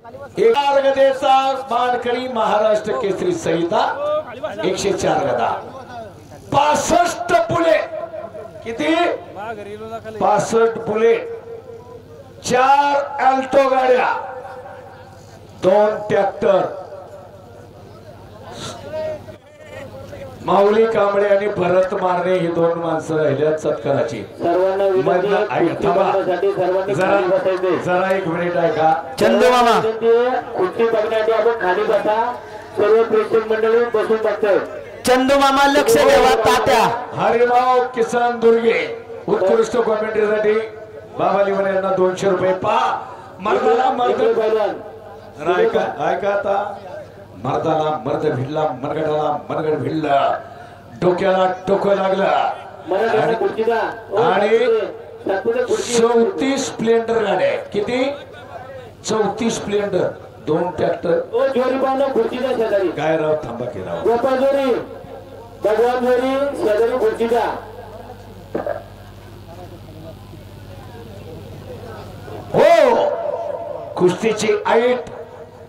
गदेचा मानकरी महाराष्ट्र केसरी संहिता 104 गदा 65 पुले किती 65 पुले 4 अल्टो गाड्या 2 ट्रॅक्टर माऊली कांबळे आणि भरत मारणे ही 2 माणसं राहिल्यात सत्काराची जरा एक मिनिट ऐका चंदू मामा खुर्ची बघण्यासाठी आपण खाली बसा सर्व प्रेक्षक मंडळी बसून बघतोय चंदू मामा लक्ष द्यावा तात्या हरिभाऊ किसन दुर्गे उत्कृष्ट कॉमेंट्रीसाठी बाबा लिवन यांना 200 रुपये पा मर्दाला मर्द ऐका ऐका आता मर्दाला मर्द भिडला मनगडाला मनगड भिडला डोक्याला डोकं लागलं आणि 34 स्प्लेंडर गाड्या किती 34 स्प्लेंडर 2 ट्रॅक्टर काय राव थांबा की राव भगवान जोरी शेजारी खुर्चीचा हो कुस्तीची ऐट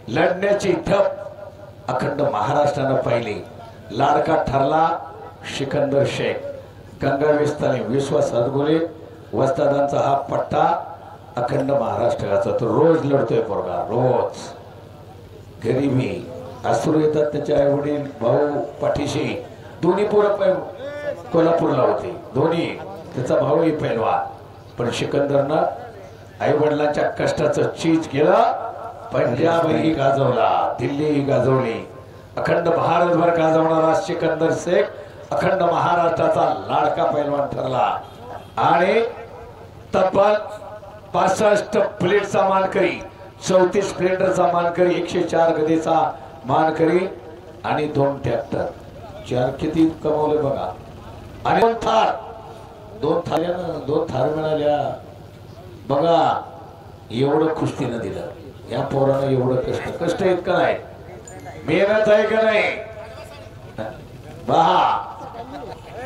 लढण्याची थप अखंड महाराष्ट्रानं पाहिली लाडका ठरला सिकंदर शेख गंगा विस्तानी विश्वास सदगुले वस्तादांचा हा पट्टा अखंड महाराष्ट्राचा तो रोज लढतोय पोरगा रोज गरीबी अश्रू येतात त्याचे आई वडील भाऊ पाठीशी दोन्ही पोरं कोल्हापूरला होते दोन्ही त्याचा भाऊही पैलवान पण सिकंदरनं आई वडिलांच्या कष्टाचं चीज केलं पंजाबही गाजवला दिल्लीही गाजवली अखंड भारतभर गाजवणारा सिकंदर शेख अखंड महाराष्ट्राचा लाडका पैलवान ठरला आणि तब्बल 65 प्लेटचा मानकरी 34 स्प्लेंडरचा मानकरी 104 गदेचा मानकरी आणि 2 ट्रॅक्टर 4 किती कमवले बघा आणि 2 थार मिळाल्या बघा एवढं कुस्तीनं दिलं या पोरानं एवढं कष्ट आहेत का नाही मेहनत आहे का नाही बहा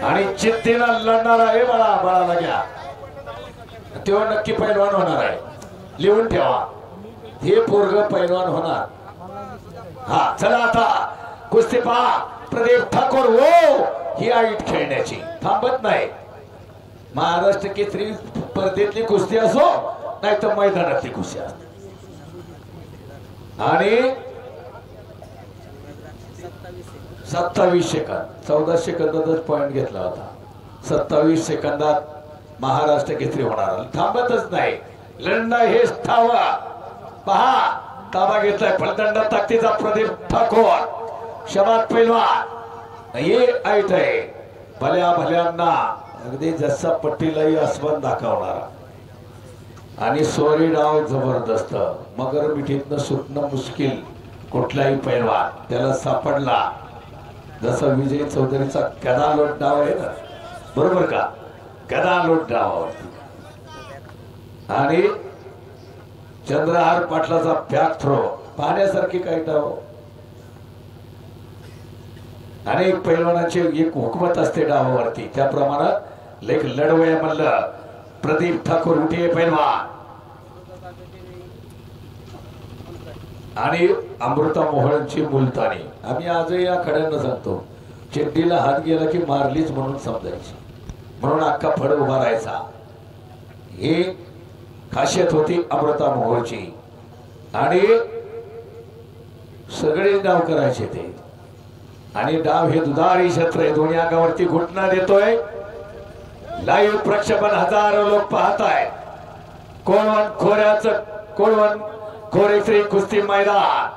आणि चित्तीला लढणार आहे बाळाला घ्या तेव्हा नक्की पैलवान होणार आहे लिहून ठेवा हे पोरग पैलवान होणार हा चला आता कुस्ती पहा प्रदीप ठाकूर हो ही आईट खेळण्याची थांबत नाही महाराष्ट्र केसरी स्पर्धेतली कुस्ती असो नाही तर मैदानातली कुस्ती असो आणि 27 सेकंद 14 सेकंदातच पॉइंट घेतला होता 27 सेकंदात महाराष्ट्र केसरी होणार थांबतच नाही लढणं हेच ठावा पहा ताबा घेतलाय फलदंड ताकदीचा प्रदीप ठाकूर शबाद पैलवान हे ऐट आहे भल्या भल्यांना अगदी जसा पट्टीलाही आसमान दाखवणारा आणि सोरी डाव जबरदस्त मगर मिठीतनं सुटणं मुश्किल कुठलाही पैलवान त्याला सापडला जसा विजय चौधरीचा गदा लोट डाव आहे ना बरोबर का गदा लोट डावावरती आणि चंद्रहार पाटलाचा बॅक थ्रो पाहण्यासारखी काही डाव अनेक पैलवानांची एक हुकमत असते डावावरती त्याप्रमाणे लेख लढवया म्हणलं प्रदीप ठाकूर उठे पैलवान आणि अमृता मोहळांची मुलतानी आम्ही आजही या खड्यांना सांगतो चिड्डीला हात गेला की मारलीच म्हणून समजायची म्हणून अख्खा फड उभा राहायचा ही खासियत होती अमृता मोहळची आणि सगळे डाव करायचे ते आणि डाव हे दुधारी क्षेत्र आहे दोन्ही अंगावरती घुटना देतोय लाईव्ह प्रक्षेपण हजारो लोक पाहताय कोळवण खोऱ्याचं कोळवण खोरेश्री कुस्ती मैदान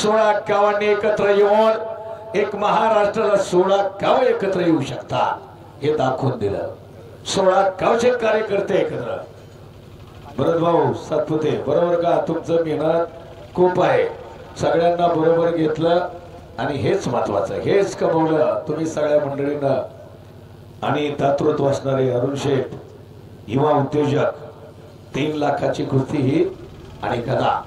16 गावांनी एकत्र येऊन एक महाराष्ट्राला 16 गाव एकत्र येऊ शकतात हे दाखवून दिलं 16 गावचे कार्यकर्ते एकत्र भरत भाऊ सातपुते बरोबर का तुमचं मेहनत खूप आहे सगळ्यांना बरोबर घेतलं आणि हेच महत्वाचं हेच कमवलं तुम्ही सगळ्या मंडळींना आणि दातृत्व असणारे अरुण शेठ युवा उद्योजक 3 लाखाची कुस्ती ही आणि गदा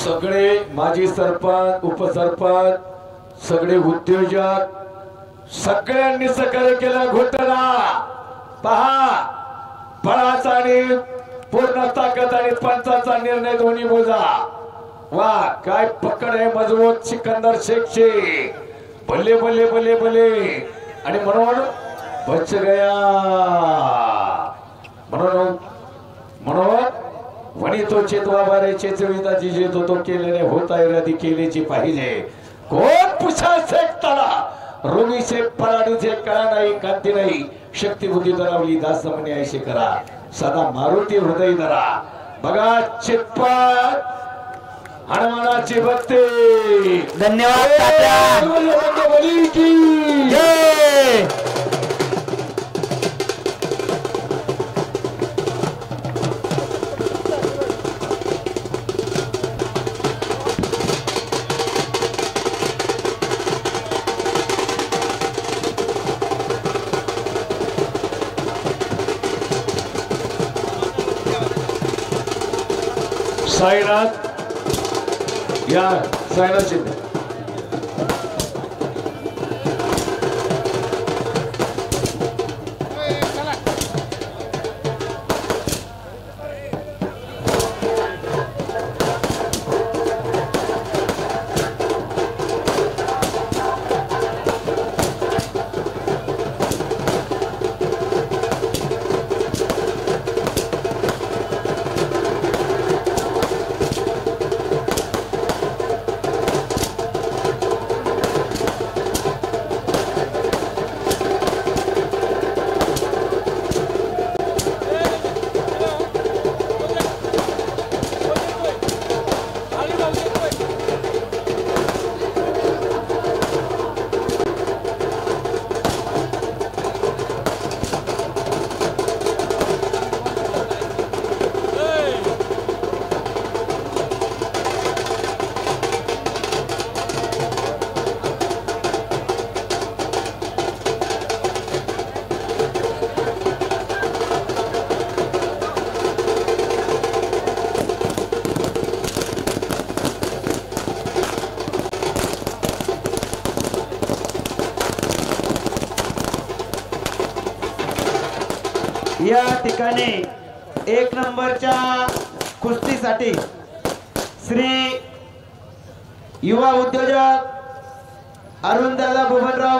सगळे माजी सरपंच उपसरपंच सगळे उद्योजक सगळ्यांनी सहकार्य केलं घोटाळा पहा बळाचा आणि पूर्ण ताकद आणि पंचाचा निर्णय दोन्ही मोजा. वा काय पकड आहे मजबूत सिकंदर शेखची. भले भले भले भले आणि म्हणून बच गया. म्हणून वणी तो चेतवा बारे चेतविताची जे तो केलेले होता इरादी केलीची पाहिजे. कोण पुषा शेकताला रोगी शेख पराडी शेख कळा नाही कांती नाही शक्ती बुद्धी धरावली दास म्हणे ऐशी करा सदा मारुती हृदय धरा. बघा चितपट हनुमानाची बत्ती. धन्यवाद तात्या. बली की जय. साईनाथ या साईनाथ शिंदे. या ठिकाणी 1 नंबरच्या कुस्तीसाठी श्री युवा उद्योजक अरुणदादा भुवनराव